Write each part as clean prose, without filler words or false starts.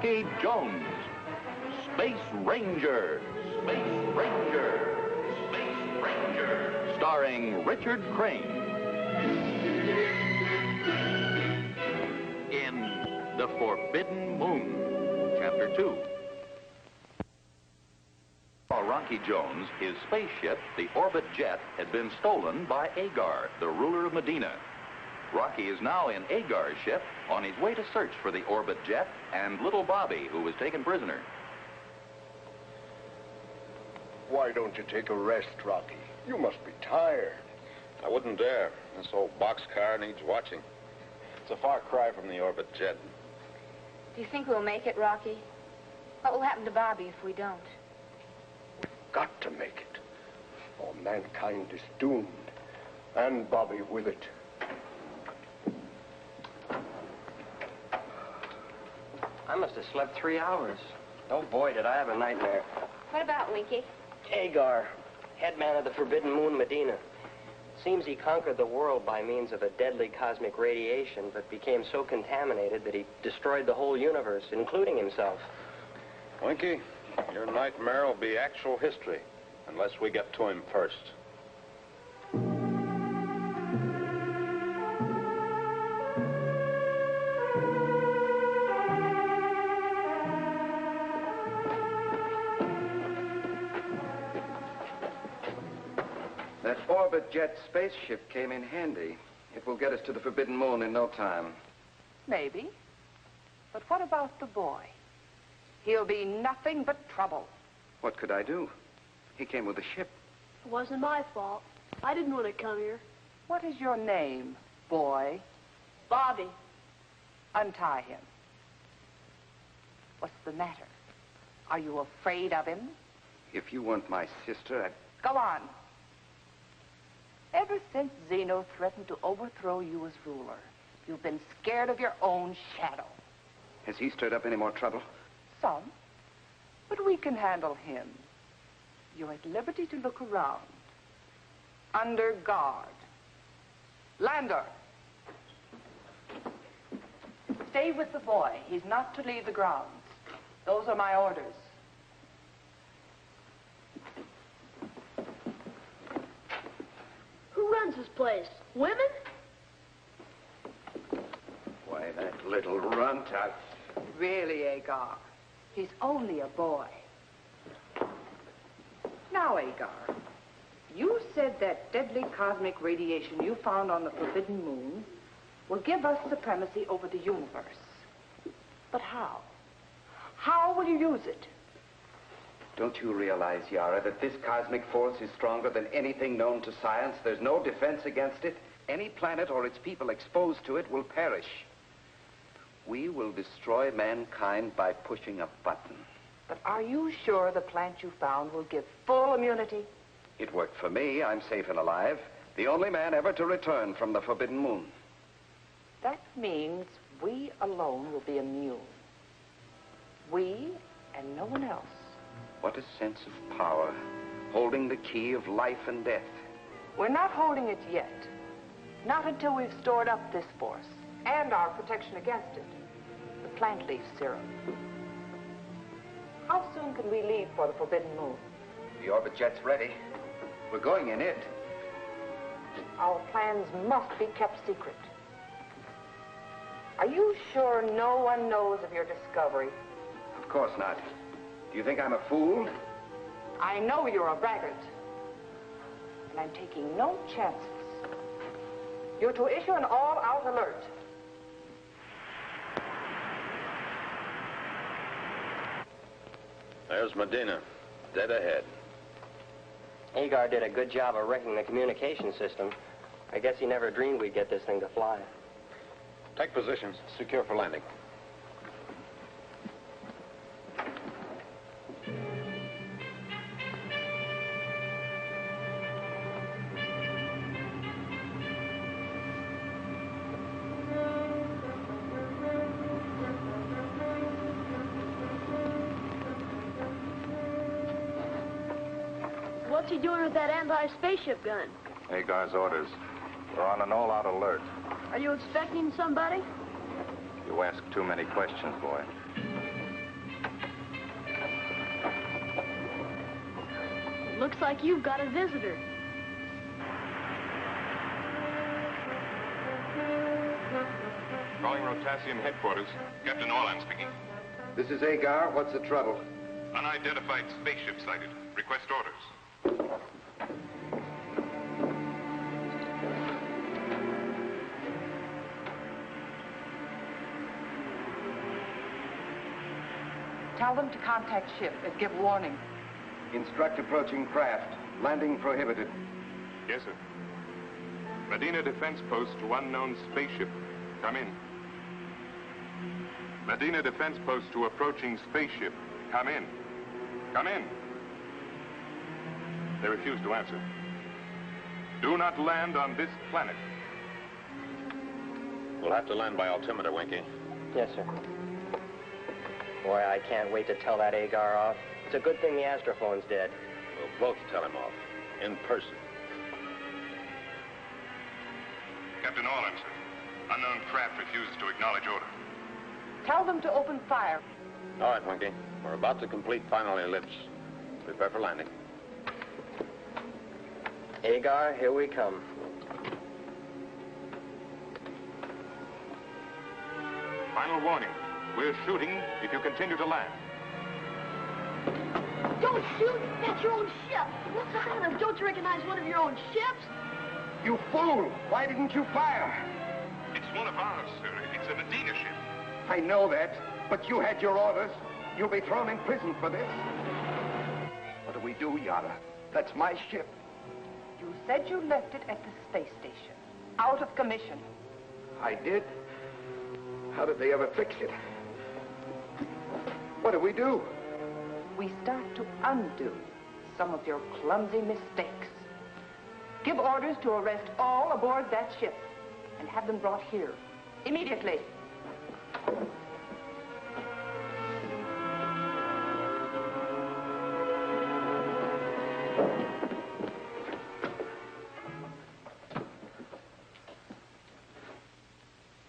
Rocky Jones. Space Ranger. Space Ranger. Space Ranger. Starring Richard Crane. In The Forbidden Moon, Chapter 2. Rocky Jones, his spaceship, the Orbit Jet, had been stolen by Agar, the ruler of Medina. Rocky is now in Agar's ship on his way to search for the Orbit Jet and little Bobby, who was taken prisoner. Why don't you take a rest, Rocky? You must be tired. I wouldn't dare. This old boxcar needs watching. It's a far cry from the Orbit Jet. Do you think we'll make it, Rocky? What will happen to Bobby if we don't? Got to make it, or mankind is doomed, and Bobby with it. I must have slept 3 hours. Oh, boy, did I have a nightmare. What about Winky? Agar, headman of the Forbidden Moon, Medina. Seems he conquered the world by means of a deadly cosmic radiation, but became so contaminated that he destroyed the whole universe, including himself. Winky, your nightmare will be actual history, unless we get to him first. That Orbit Jet spaceship came in handy. It will get us to the Forbidden Moon in no time. Maybe. But what about the boy? He'll be nothing but trouble. What could I do? He came with the ship. It wasn't my fault. I didn't want to come here. What is your name, boy? Bobby. Untie him. What's the matter? Are you afraid of him? If you weren't my sister, I'd... Go on. Ever since Zeno threatened to overthrow you as ruler, you've been scared of your own shadow. Has he stirred up any more trouble? Some, but we can handle him. You're at liberty to look around. Under guard. Lander. Stay with the boy. He's not to leave the grounds. Those are my orders. Who runs this place? Women? Why, that little runt, Really, Agar, he's only a boy. Now, Agar, you said that deadly cosmic radiation you found on the Forbidden Moon will give us supremacy over the universe. But how? How will you use it? Don't you realize, Yara, that this cosmic force is stronger than anything known to science? There's no defense against it. Any planet or its people exposed to it will perish. We will destroy mankind by pushing a button. But are you sure the plant you found will give full immunity? It worked for me. I'm safe and alive. The only man ever to return from the Forbidden Moon. That means we alone will be immune. We and no one else. What a sense of power, holding the key of life and death. We're not holding it yet. Not until we've stored up this force and our protection against it. The plant leaf serum. How soon can we leave for the Forbidden Moon? The Orbit Jet's ready. We're going in it. Our plans must be kept secret. Are you sure no one knows of your discovery? Of course not. Do you think I'm a fool? I know you're a braggart. And I'm taking no chances. You're to issue an all-out alert. There's Medina, dead ahead. Agar did a good job of wrecking the communication system. I guess he never dreamed we'd get this thing to fly. Take positions. Secure for landing. What's he doing with that anti-spaceship gun? Agar's orders. We're on an all-out alert. Are you expecting somebody? You ask too many questions, boy. Looks like you've got a visitor. Calling Rotasium headquarters. Captain Orlan speaking. This is Agar. What's the trouble? Unidentified spaceship sighted. Request orders. Tell them to contact ship and give warning. Instruct approaching craft. Landing prohibited. Yes, sir. Medina defense post to unknown spaceship. Come in. Medina defense post to approaching spaceship. Come in. Come in. They refuse to answer. Do not land on this planet. We'll have to land by altimeter, Winky. Yes, sir. Boy, I can't wait to tell that Agar off. It's a good thing the astrophone's dead. We'll both tell him off. In person. Captain Orlan, sir. Unknown craft refuses to acknowledge order. Tell them to open fire. All right, Winky. We're about to complete final ellipse. Prepare for landing. Agar, here we come. Final warning. We're shooting if you continue to land. Don't shoot! That's your own ship! What's the matter? Don't you recognize one of your own ships? You fool! Why didn't you fire? It's one of ours, sir. It's a Medina ship. I know that, but you had your orders. You'll be thrown in prison for this. What do we do, Yara? That's my ship. You said you left it at the space station, out of commission. I did? How did they ever fix it? What do we do? We start to undo some of your clumsy mistakes. Give orders to arrest all aboard that ship and have them brought here immediately.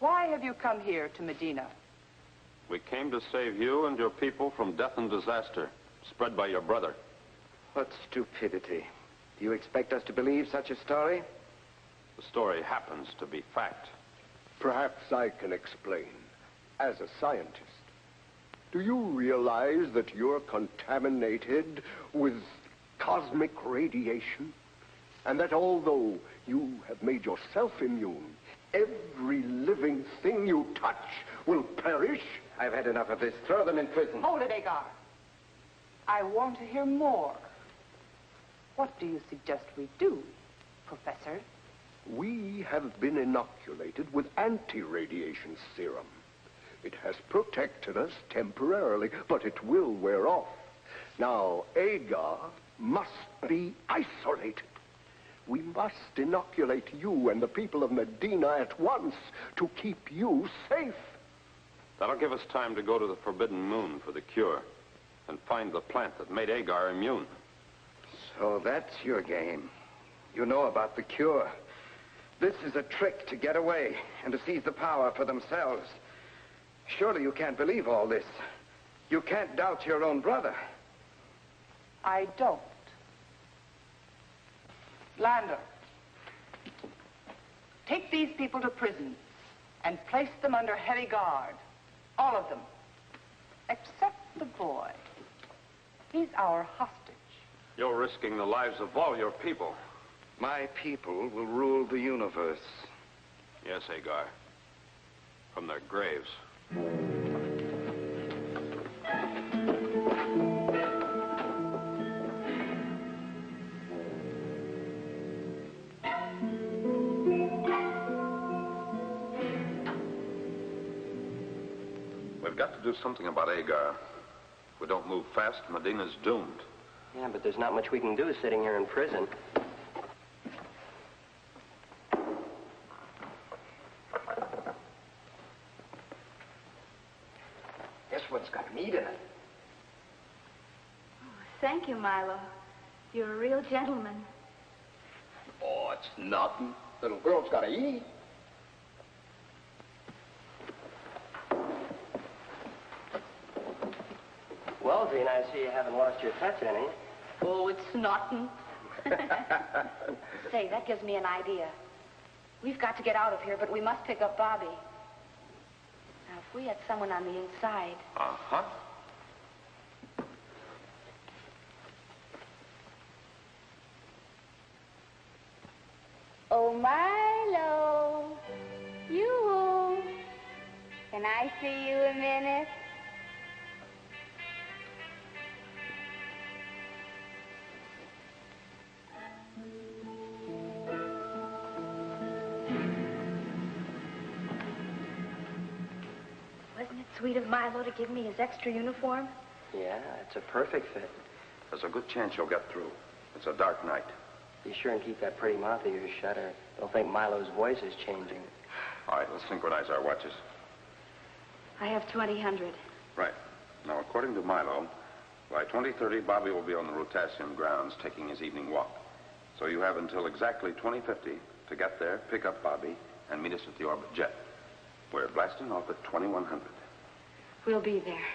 Why have you come here to Medina? We came to save you and your people from death and disaster, spread by your brother. What stupidity. Do you expect us to believe such a story? The story happens to be fact. Perhaps I can explain. As a scientist, do you realize that you're contaminated with cosmic radiation? And that although you have made yourself immune, every living thing you touch will perish? I've had enough of this. Throw them in prison. Hold it, Agar. I want to hear more. What do you suggest we do, Professor? We have been inoculated with anti-radiation serum. It has protected us temporarily, but it will wear off. Now, Agar must be isolated. We must inoculate you and the people of Medina at once to keep you safe. That'll give us time to go to the Forbidden Moon for the cure and find the plant that made Agar immune. So that's your game. You know about the cure. This is a trick to get away and to seize the power for themselves. Surely you can't believe all this. You can't doubt your own brother. I don't. Lander, take these people to prison and place them under heavy guard. All of them. Except the boy. He's our hostage. You're risking the lives of all your people. My people will rule the universe. Yes, Agar. From their graves. We've got to do something about Agar. If we don't move fast, Medina's doomed. Yeah, but there's not much we can do sitting here in prison. This one's got meat in it. Thank you, Milo. You're a real gentleman. Oh, it's nothing. Little girl's got to eat. Well, Vena, I see you haven't lost your touch any. Oh, it's snotting. Say, that gives me an idea. We've got to get out of here, but we must pick up Bobby. Now, if we had someone on the inside... Uh-huh. Oh, Milo, you. Can I see you a minute? Wasn't it sweet of Milo to give me his extra uniform? Yeah, it's a perfect fit. There's a good chance you'll get through. It's a dark night. Be sure and keep that pretty mouth of yours shut, or they'll think Milo's voice is changing. All right, let's synchronize our watches. I have 2000. Right. Now, according to Milo, by 2030, Bobby will be on the Rotasium grounds taking his evening walk. So you have until exactly 2050 to get there, pick up Bobby, and meet us at the orbit jet. We're blasting off at 2100. We'll be there.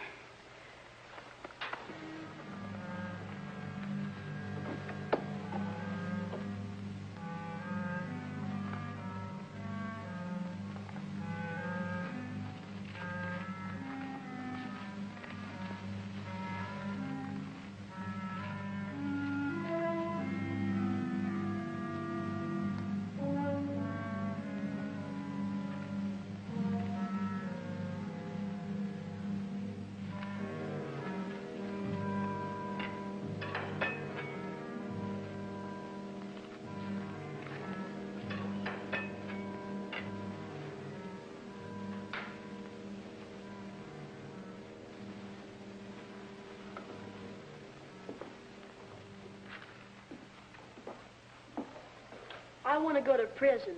I want to go to prison.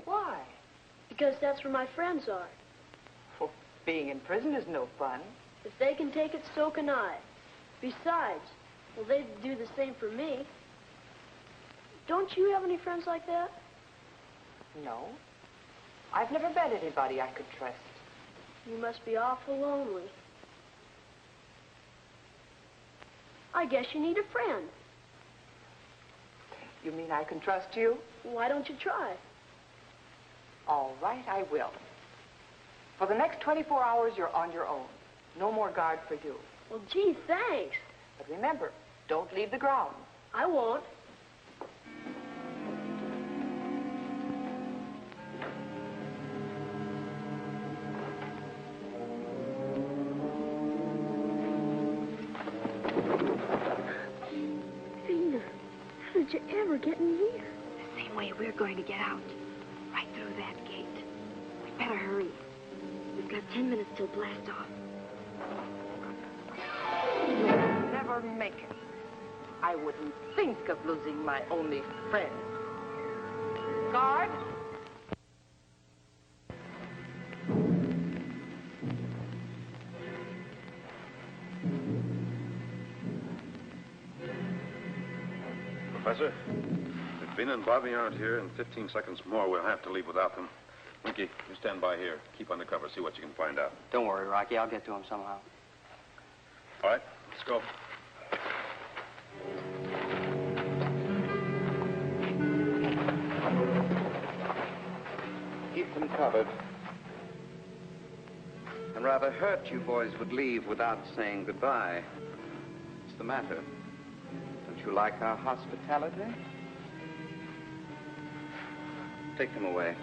Why? Because that's where my friends are. Well, being in prison is no fun. If they can take it, so can I. Besides, well, they'd do the same for me. Don't you have any friends like that? No. I've never met anybody I could trust. You must be awful lonely. I guess you need a friend. You mean I can trust you? Why don't you try? All right, I will. For the next 24 hours, you're on your own. No more guard for you. Well, gee, thanks. But remember, don't leave the ground. I won't. Vena, how did you ever get in here? The same way we're going to get out. Right through that gate. We'd better hurry. We've got 10 minutes till blast off. You'll never make it. I wouldn't think of losing my only friend. Guard! Professor, if Vena and Bobby aren't here, in 15 seconds more, we'll have to leave without them. Winky, you stand by here. Keep under cover. See what you can find out. Don't worry, Rocky. I'll get to him somehow. All right, let's go. Keep them covered. I'm rather hurt you boys would leave without saying goodbye. What's the matter? Don't you like our hospitality? Take them away.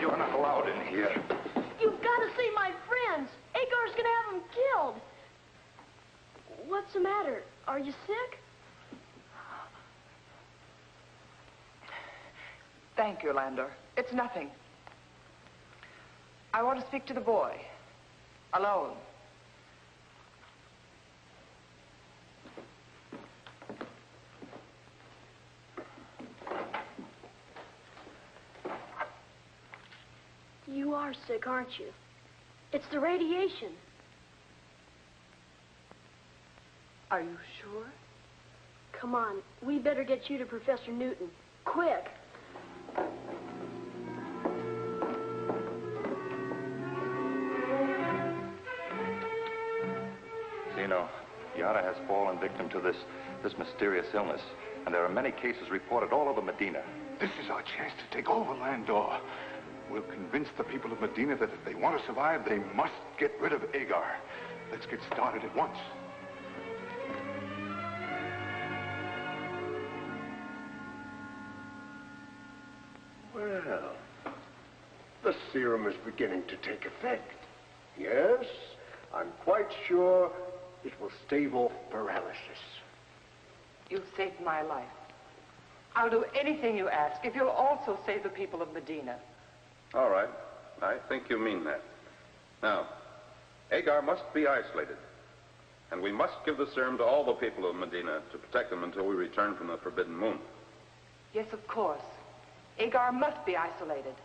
You're not allowed in here. You've got to see my friends. Agar's going to have them killed. What's the matter? Are you sick? Thank you, Lander. It's nothing. I want to speak to the boy. Alone. You are sick, aren't you? It's the radiation. Are you sure? Come on, we better get you to Professor Newton. Quick! Zeno, Yara has fallen victim to this mysterious illness, and there are many cases reported all over Medina. This is our chance to take over Landor. We'll convince the people of Medina that if they want to survive, they must get rid of Agar. Let's get started at once. Well, the serum is beginning to take effect. Yes, I'm quite sure it will stave off paralysis. You've saved my life. I'll do anything you ask if you'll also save the people of Medina. All right. I think you mean that. Now, Agar must be isolated. And we must give the serum to all the people of Medina to protect them until we return from the Forbidden Moon. Yes, of course. Agar must be isolated.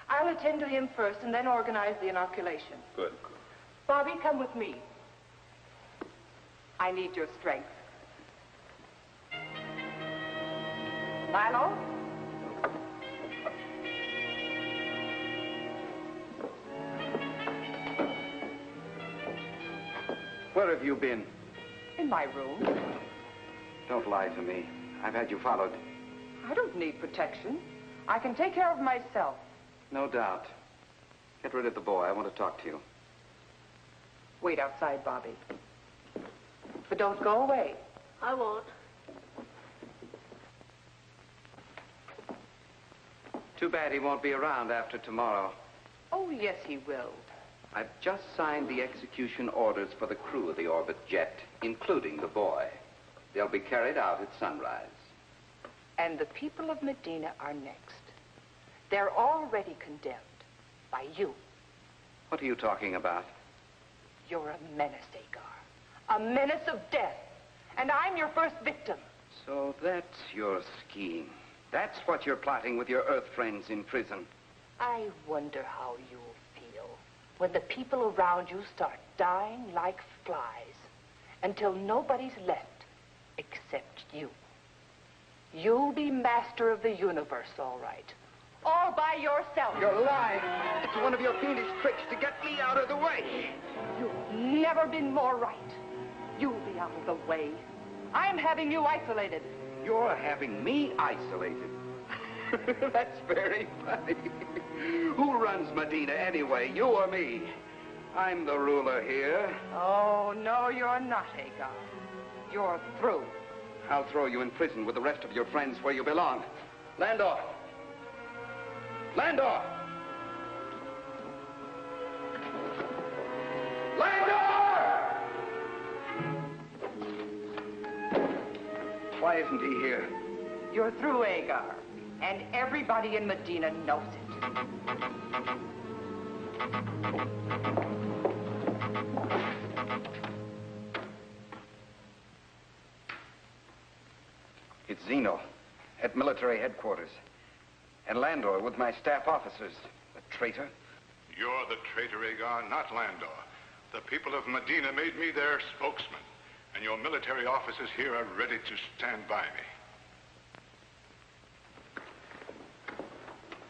I'll attend to him first and then organize the inoculation. Good. Bobby, come with me. I need your strength. Milo? Where have you been? In my room. Don't lie to me. I've had you followed. I don't need protection. I can take care of myself. No doubt. Get rid of the boy. I want to talk to you. Wait outside, Bobby. But don't go away. I won't. Too bad he won't be around after tomorrow. Oh, yes, he will. I've just signed the execution orders for the crew of the Orbit jet, including the boy. They'll be carried out at sunrise. And the people of Medina are next. They're already condemned by you. What are you talking about? You're a menace, Agar. A menace of death. And I'm your first victim. So that's your scheme. That's what you're plotting with your Earth friends in prison. I wonder how you'll feel when the people around you start dying like flies until nobody's left except you. You'll be master of the universe, all right. All by yourself. You're lying. It's one of your fiendish tricks to get me out of the way. You've never been more right. You'll be out of the way. I'm having you isolated. You're having me isolated. That's very funny. Who runs Medina anyway, you or me? I'm the ruler here. Oh, no, you're not, Agar. You're through. I'll throw you in prison with the rest of your friends where you belong. Landor! Landor! Landor! Why isn't he here? You're through, Agar. And everybody in Medina knows it. It's Zeno at military headquarters. And Landor with my staff officers. The traitor. You're the traitor, Agar, not Landor. The people of Medina made me their spokesman. And your military officers here are ready to stand by me.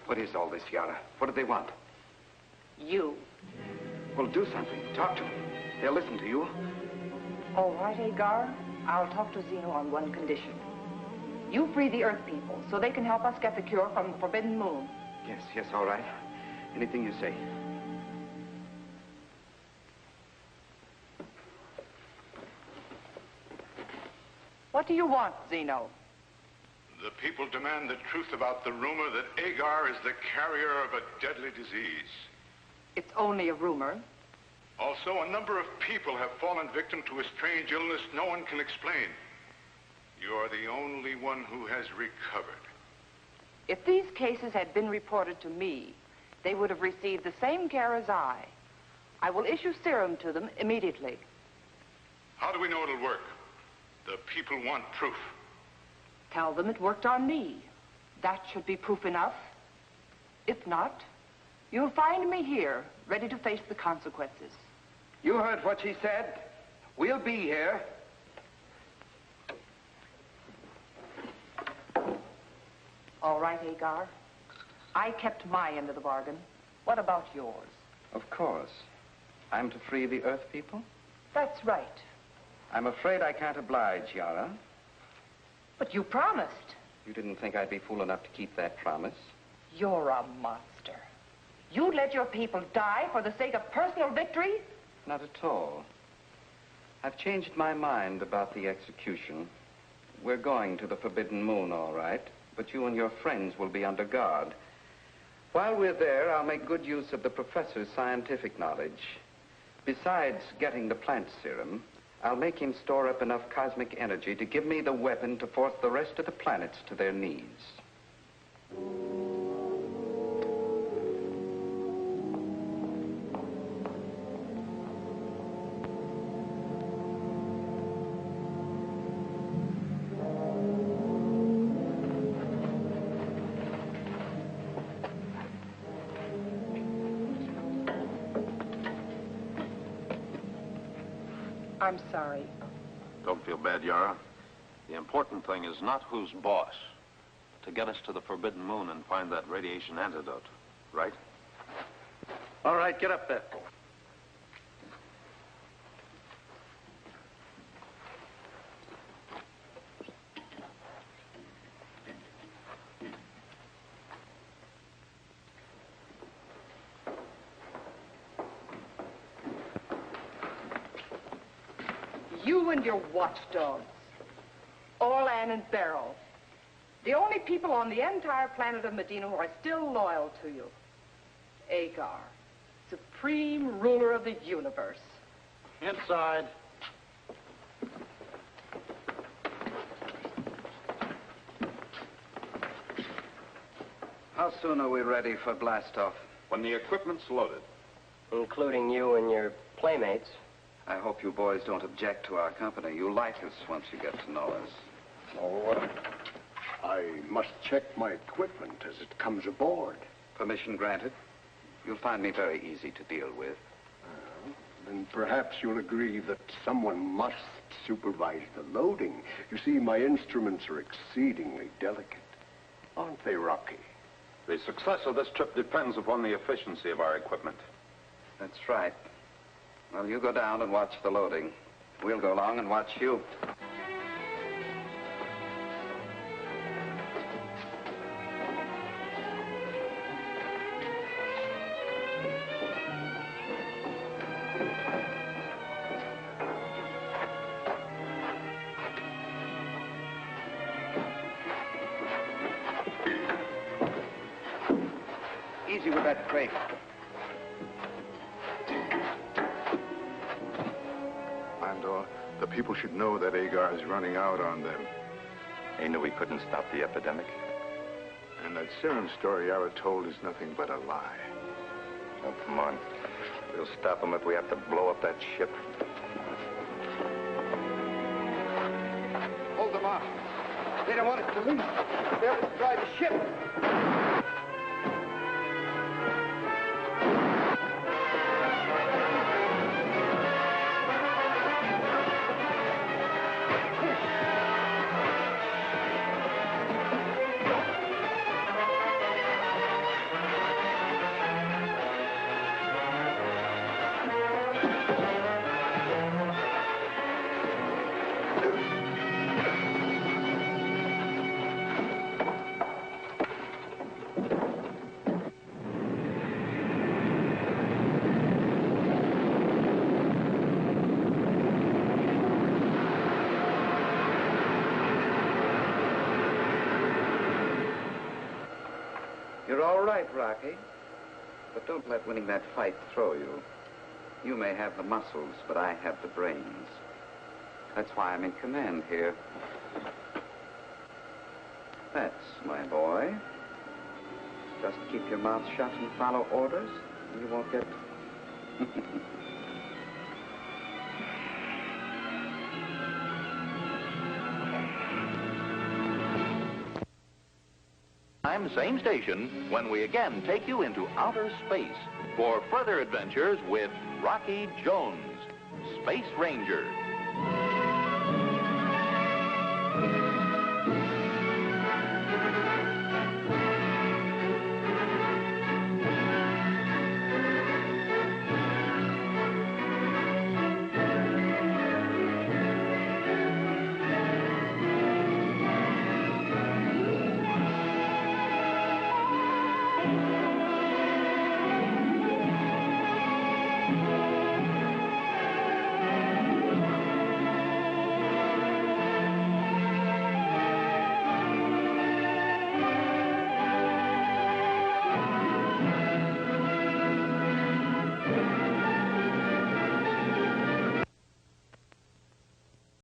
What is all this, Yara? What do they want? You. Well, do something. Talk to them. They'll listen to you. All right, Agar. I'll talk to Zeno on one condition. You free the Earth people so they can help us get the cure from the Forbidden Moon. Yes, all right. Anything you say. What do you want, Zeno? The people demand the truth about the rumor that Agar is the carrier of a deadly disease. It's only a rumor. Also, a number of people have fallen victim to a strange illness no one can explain. You're the only one who has recovered. If these cases had been reported to me, they would have received the same care as I. I will issue serum to them immediately. How do we know it'll work? The people want proof. Tell them it worked on me. That should be proof enough. If not, You'll find me here, ready to face the consequences. You heard what she said. We'll be here. All right, Agar. I kept my end of the bargain. What about yours? Of course. I'm to free the Earth people? That's right. I'm afraid I can't oblige, Yara. But you promised. You didn't think I'd be fool enough to keep that promise? You're a monster. You'd let your people die for the sake of personal victory? Not at all. I've changed my mind about the execution. We're going to the Forbidden Moon, all right, but you and your friends will be under guard. While we're there, I'll make good use of the professor's scientific knowledge. Besides getting the plant serum, I'll make him store up enough cosmic energy to give me the weapon to force the rest of the planets to their knees. I'm sorry. Don't feel bad, Yara. The important thing is not who's boss. To get us to the Forbidden Moon and find that radiation antidote, right? All right, get up there. You and your watchdogs, Orlan and Beryl, the only people on the entire planet of Medina who are still loyal to you. Agar, supreme ruler of the universe. Inside. How soon are we ready for blastoff? When the equipment's loaded. Including you and your playmates. I hope you boys don't object to our company. You'll like us once you get to know us. Oh, I must check my equipment as it comes aboard. Permission granted. You'll find me very easy to deal with. Then perhaps you'll agree that someone must supervise the loading. You see, my instruments are exceedingly delicate. Aren't they, Rocky? The success of this trip depends upon the efficiency of our equipment. That's right. Well, you go down and watch the loading. We'll go along and watch you. Easy with that crate. The people should know that Agar is running out on them. He knew we couldn't stop the epidemic. And that serum story Yara told is nothing but a lie. Oh, come on. We'll stop them if we have to blow up that ship. Hold them off. They don't want us to leave. They'll destroy the ship. You're all right, Rocky. But don't let winning that fight throw you. You may have the muscles, but I have the brains. That's why I'm in command here. That's my boy. Just keep your mouth shut and follow orders, and you won't get... time, same station, when we again take you into outer space for further adventures with Rocky Jones, Space Ranger.